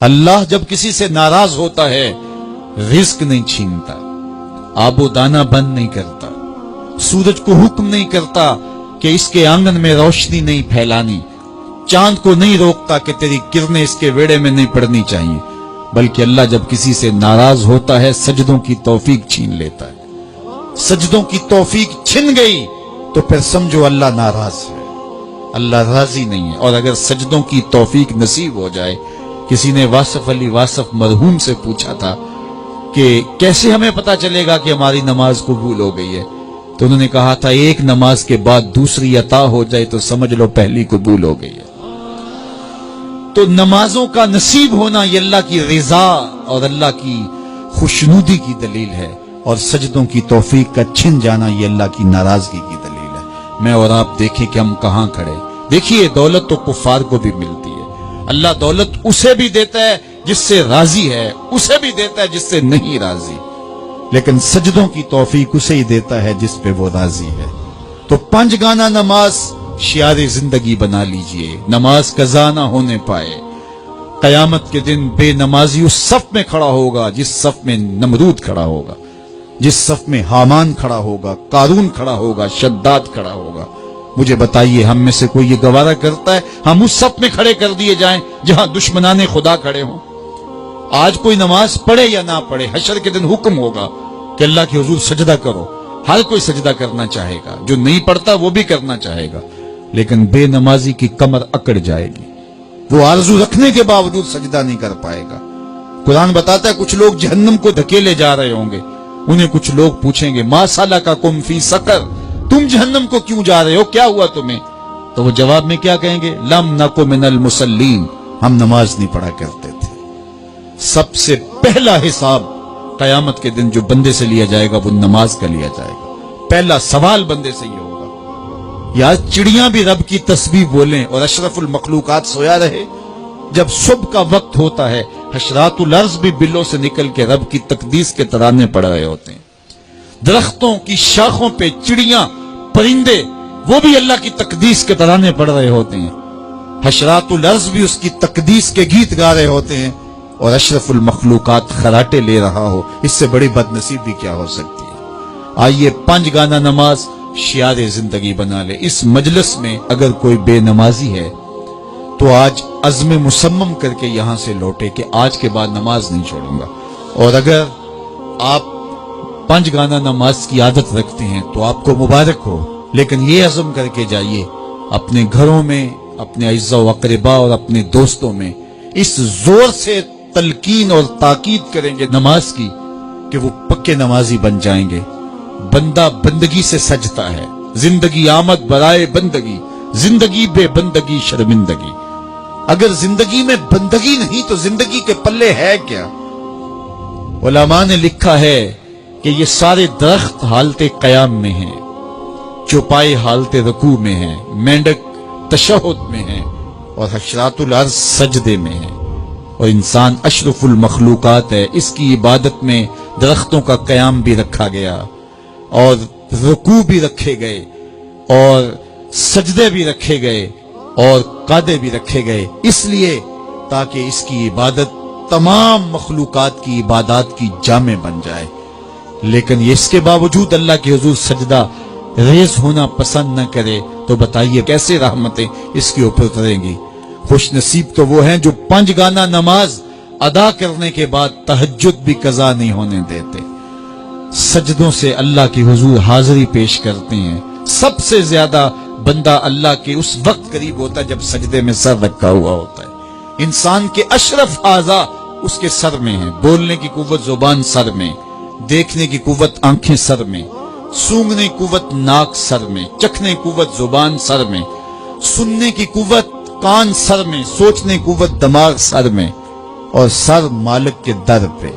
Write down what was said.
اللہ جب کسی سے ناراض ہوتا ہے رزق نہیں چھینتا، آب و دانہ بند نہیں کرتا، سورج کو حکم نہیں کرتا کہ اس کے آنگن میں روشنی نہیں پھیلانی، چاند کو نہیں روکتا کہ تیری کرنیں اس کے ویڑے میں نہیں پڑنی چاہیے، بلکہ اللہ جب کسی سے ناراض ہوتا ہے سجدوں کی توفیق چھین لیتا ہے۔ سجدوں کی توفیق چھن گئی تو پھر سمجھو اللہ ناراض ہے، اللہ راضی نہیں ہے۔ اور اگر سجدوں کی توفیق نصیب ہو جائے، کسی نے واصف علی واصف مرحوم سے پوچھا تھا کہ کیسے ہمیں پتا چلے گا کہ ہماری نماز قبول ہو گئی ہے، تو انہوں نے کہا تھا ایک نماز کے بعد دوسری عطا ہو جائے تو سمجھ لو پہلی قبول ہو گئی ہے۔ تو نمازوں کا نصیب ہونا یہ اللہ کی رضا اور اللہ کی خوشنودی کی دلیل ہے، اور سجدوں کی توفیق کا چھن جانا یہ اللہ کی ناراضگی کی دلیل ہے۔ میں اور آپ دیکھیں کہ ہم کہاں کھڑے۔ دیکھیے دولت تو کفار کو بھی ملتی ہے، اللہ دولت اسے بھی دیتا ہے جس سے راضی ہے، اسے بھی دیتا ہے جس سے نہیں راضی، لیکن سجدوں کی توفیق اسے ہی دیتا ہے جس پہ وہ راضی ہے۔ تو 5 گانا نماز شعار زندگی بنا لیجئے، نماز قضا نہ ہونے پائے۔ قیامت کے دن بے نمازی اس صف میں کھڑا ہوگا جس صف میں نمرود کھڑا ہوگا، جس صف میں حامان کھڑا ہوگا، قارون کھڑا ہوگا، شداد کھڑا ہوگا۔ مجھے بتائیے ہم میں سے کوئی یہ گوارا کرتا ہے ہم اس صف میں کھڑے کر دیے جائیں جہاں دشمنان خدا کھڑے ہوں؟ آج کوئی نماز پڑھے یا نہ پڑھے، حشر کے دن حکم ہوگا کہ اللہ کے حضور سجدہ کرو۔ ہر کوئی سجدہ کرنا چاہے گا، جو نہیں پڑھتا وہ بھی کرنا چاہے گا، لیکن بے نمازی کی کمر اکڑ جائے گی، وہ آرزو رکھنے کے باوجود سجدہ نہیں کر پائے گا۔ قرآن بتاتا ہے کچھ لوگ جہنم کو دھکیلے جا رہے ہوں گے، انہیں کچھ لوگ پوچھیں گے ما سلککم فی سقر، تم جہنم کو کیوں جا رہے ہو، کیا ہوا تمہیں؟ تو وہ جواب میں کیا کہیں گے؟ لم نک من المصلین، ہم نماز نہیں پڑھا کرتے تھے۔ سب سے پہلا حساب قیامت کے دن جو بندے سے لیا جائے گا وہ نماز کا لیا جائے گا۔ پہلا سوال بندے سے یہ ہوگا۔ یا چڑیاں بھی رب کی تسبیح بولیں اور اشرف المخلوقات سویا رہے، جب صبح کا وقت ہوتا ہے حشرات الارض بھی بلوں سے نکل کے رب کی تقدیس کے ترانے پڑھ رہے ہوتے ہیں۔ درختوں کی شاخوں پہ چڑیاں پرندے وہ بھی اللہ کی تقدیس کے ترانے پڑھ رہے ہوتے ہیں، حشرات الارض بھی اس کی تقدیس کے گیت گا رہے ہوتے ہیں، اور اشرف المخلوقات خراٹے لے رہا ہو، اس سے بڑی بد نصیبی کیا ہو سکتی ہے؟ آئیے 5 گانا نماز شعار زندگی بنا لے۔ اس مجلس میں اگر کوئی بے نمازی ہے تو آج عزم مصمم کر کے یہاں سے لوٹے کہ آج کے بعد نماز نہیں چھوڑوں گا، اور اگر آپ 5 گانا نماز کی عادت رکھتے ہیں تو آپ کو مبارک ہو، لیکن یہ عزم کر کے جائیے اپنے گھروں میں، اپنے اعزاء و اقرباء اور اپنے دوستوں میں اس زور سے تلقین اور تاکید کریں گے نماز کی کہ وہ پکے نمازی بن جائیں گے۔ بندہ بندگی سے سجتا ہے، زندگی آمد برائے بندگی، زندگی بے بندگی شرمندگی۔ اگر زندگی میں بندگی نہیں تو زندگی کے پلے ہے کیا؟ علماء نے لکھا ہے کہ یہ سارے درخت حالت قیام میں ہیں، چوپائے حالت رکوع میں ہیں، مینڈک تشہد میں ہیں، اور حشرات الارض سجدے میں ہیں، اور انسان اشرف المخلوقات ہے۔ اس کی عبادت میں درختوں کا قیام بھی رکھا گیا، اور رکوع بھی رکھے گئے، اور سجدے بھی رکھے گئے، اور قعدے بھی رکھے گئے، اس لیے تاکہ اس کی عبادت تمام مخلوقات کی عبادات کی جامع بن جائے۔ لیکن اس کے باوجود اللہ کے حضور سجدہ ریز ہونا پسند نہ کرے تو بتائیے کیسے رحمتیں اس کے اوپر اتریں گی؟ خوش نصیب تو وہ ہیں جو 5 گانا نماز ادا کرنے کے بعد تہجد بھی قضا نہیں ہونے دیتے، سجدوں سے اللہ کے حضور حاضری پیش کرتے ہیں۔ سب سے زیادہ بندہ اللہ کے اس وقت قریب ہوتا ہے جب سجدے میں سر رکھا ہوا ہوتا ہے۔ انسان کے اشرف اعضاء اس کے سر میں ہیں، بولنے کی قوت زبان سر میں، دیکھنے کی قوت آنکھیں سر میں، سونگنے کی قوت ناک سر میں، چکھنے کی قوت زبان سر میں، سننے کی قوت کان سر میں، سوچنے کی قوت دماغ سر میں، اور سر مالک کے در پہ۔